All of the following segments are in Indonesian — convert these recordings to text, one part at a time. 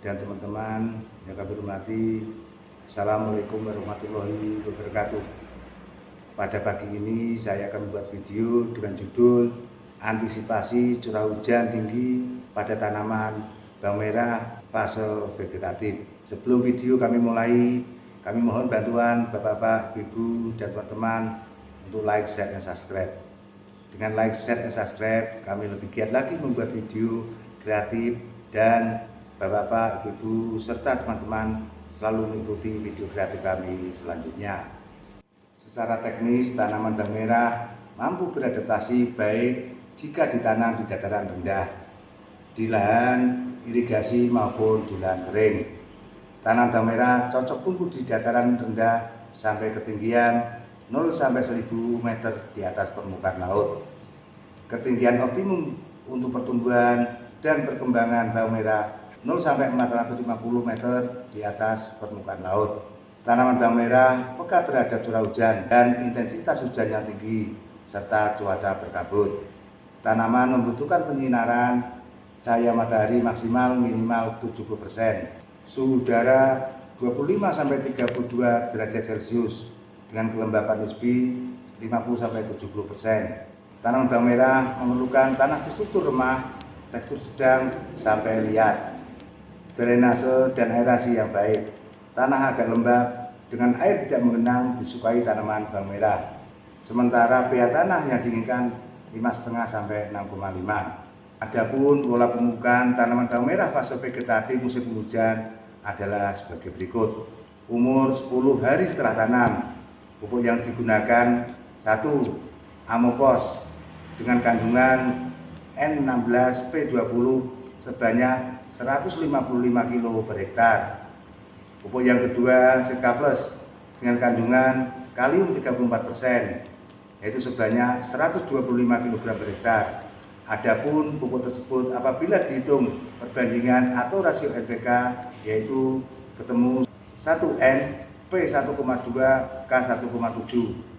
dan teman-teman yang kami hormati. Assalamualaikum warahmatullahi wabarakatuh. Pada pagi ini saya akan membuat video dengan judul antisipasi curah hujan tinggi pada tanaman bawang merah fase vegetatif. Sebelum video kami mulai, kami mohon bantuan Bapak-bapak, Ibu, dan teman-teman untuk like, share, dan subscribe. Dengan like, share, dan subscribe, kami lebih giat lagi membuat video kreatif, dan Bapak-bapak, Ibu, serta teman-teman selalu mengikuti video kreatif kami selanjutnya. Secara teknis, tanaman bawang merah mampu beradaptasi baik jika ditanam di dataran rendah, di lahan irigasi maupun di lahan kering. Tanaman bawang merah cocok tumbuh di dataran rendah sampai ketinggian 0 sampai 1000 meter di atas permukaan laut. Ketinggian optimum untuk pertumbuhan dan perkembangan bawang merah 0 sampai 450 meter di atas permukaan laut. Tanaman bawang merah peka terhadap curah hujan dan intensitas hujan yang tinggi serta cuaca berkabut. Tanaman membutuhkan penyinaran cahaya matahari maksimal minimal 70%, suhu udara 25 sampai 32 derajat Celcius dengan kelembapan nisbi 50 sampai 70%. Tanaman bawang merah memerlukan tanah berstruktur remah, tekstur sedang sampai liat, drainase dan aerasi yang baik. Tanah agak lembab dengan air tidak mengenang disukai tanaman bawang merah. Sementara pH tanah yang diinginkan 5,5 sampai 6,5. Adapun pola pemupukan tanaman bawang merah fase vegetatif musim penghujan adalah sebagai berikut. Umur 10 hari setelah tanam. Pupuk yang digunakan 1. Amopos dengan kandungan N16P20 sebanyak 155 kg per hektar. Pupuk yang kedua Sekaplus dengan kandungan kalium 34%, yaitu sebanyak 125 kg per hektar. Adapun pupuk tersebut apabila dihitung perbandingan atau rasio NPK yaitu ketemu 1N P1,2 K1,7.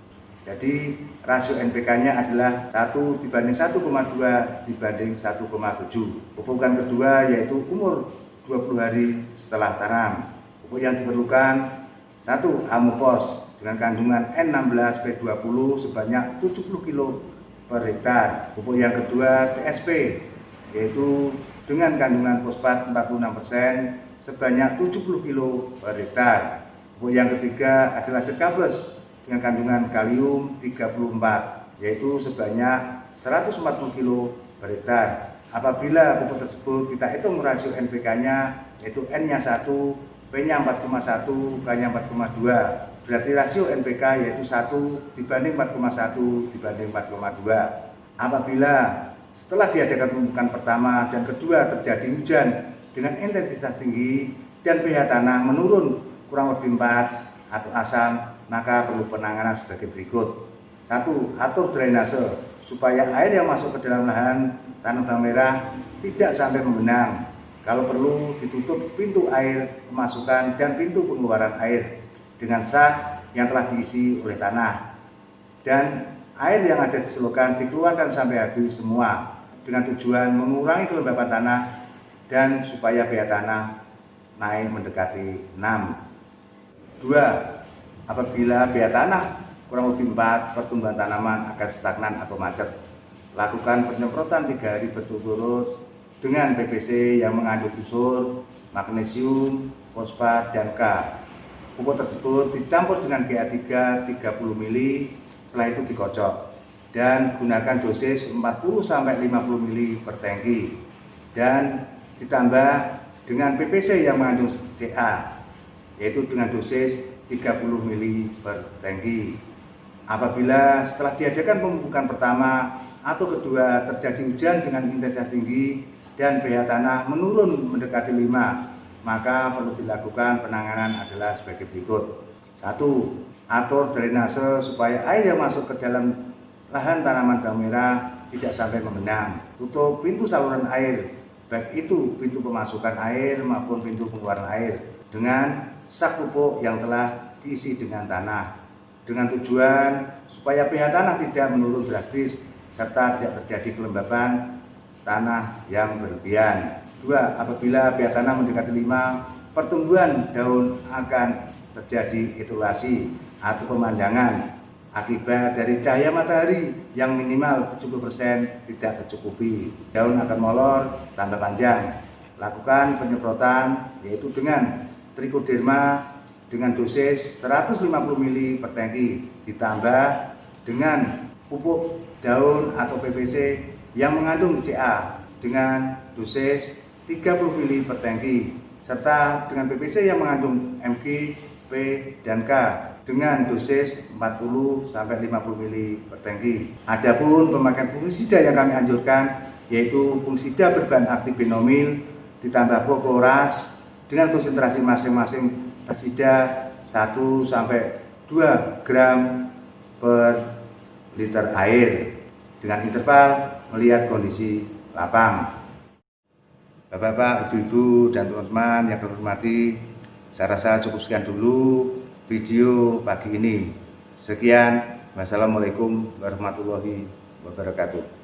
Jadi rasio NPK-nya adalah 1:1,2 dibanding 1,7. Pupukan kedua yaitu umur 20 hari setelah tanam. Pupuk yang diperlukan 1. Amopos dengan kandungan N16P20 sebanyak 70 kg per hektar. Pupuk yang kedua TSP yaitu dengan kandungan fosfat 46% sebanyak 70 kg per hektar. Pupuk yang ketiga adalah Sekaplus dengan kandungan kalium 34 yaitu sebanyak 140 kg per hektar. Apabila pupuk tersebut kita hitung rasio NPK-nya yaitu N-nya 1, P-nya 4,1, K-nya 4,2. Berarti rasio NPK yaitu 1 dibanding 4,1 dibanding 4,2. Apabila setelah diadakan pemupukan pertama dan kedua terjadi hujan dengan intensitas tinggi dan pH tanah menurun kurang lebih 4 atau asam, maka perlu penanganan sebagai berikut. 1. Atur drainase supaya air yang masuk ke dalam lahan tanam bawang merah tidak sampai menggenang. Kalau perlu ditutup pintu air kemasukan dan pintu pengeluaran air dengan sak yang telah diisi oleh tanah, dan air yang ada di selokan dikeluarkan sampai habis semua dengan tujuan mengurangi kelembapan tanah dan supaya pH tanah naik mendekati 6. 2. Apabila pH tanah kurang lebih 4, pertumbuhan tanaman akan stagnan atau macet. Lakukan penyemprotan 3 hari berturut-turut dengan PVC yang mengandung unsur magnesium, fosfat, dan K. Pupuk tersebut dicampur dengan GA3 30 ml, setelah itu dikocok dan gunakan dosis 40 sampai 50 ml per tangki dan ditambah dengan PVC yang mengandung Ca yaitu dengan dosis 30 ml per tangki. Apabila setelah diadakan pemupukan pertama atau kedua terjadi hujan dengan intensitas tinggi dan pH tanah menurun mendekati 5, maka perlu dilakukan penanganan adalah sebagai berikut. 1. Atur drainase supaya air yang masuk ke dalam lahan tanaman bawang merah tidak sampai menggenang. Tutup pintu saluran air, baik itu pintu pemasukan air maupun pintu pengeluaran air dengan sak pupuk yang telah diisi dengan tanah, dengan tujuan supaya pH tanah tidak menurun drastis serta tidak terjadi kelembapan tanah yang berlebihan. Dua, apabila pH tanah mendekati 5, pertumbuhan daun akan terjadi etulasi atau pemandangan akibat dari cahaya matahari yang minimal 70% tidak tercukupi. Daun akan molor tambah panjang. Lakukan penyemprotan yaitu dengan trichoderma dengan dosis 150 ml per tangki ditambah dengan pupuk daun atau PVC yang mengandung Ca dengan dosis 30 ml per tangki serta dengan PVC yang mengandung Mg, P, dan K dengan dosis 40 sampai 50 ml per tangki. Adapun pemakaian fungisida yang kami anjurkan yaitu fungisida berbahan aktif benomil ditambah Prochloras dengan konsentrasi masing-masing pestisida 1 sampai 2 gram per liter air dengan interval melihat kondisi lapang. Bapak-bapak, ibu-ibu, dan teman-teman yang kami hormati, saya rasa cukup sekian dulu video pagi ini. Sekian, wassalamualaikum warahmatullahi wabarakatuh.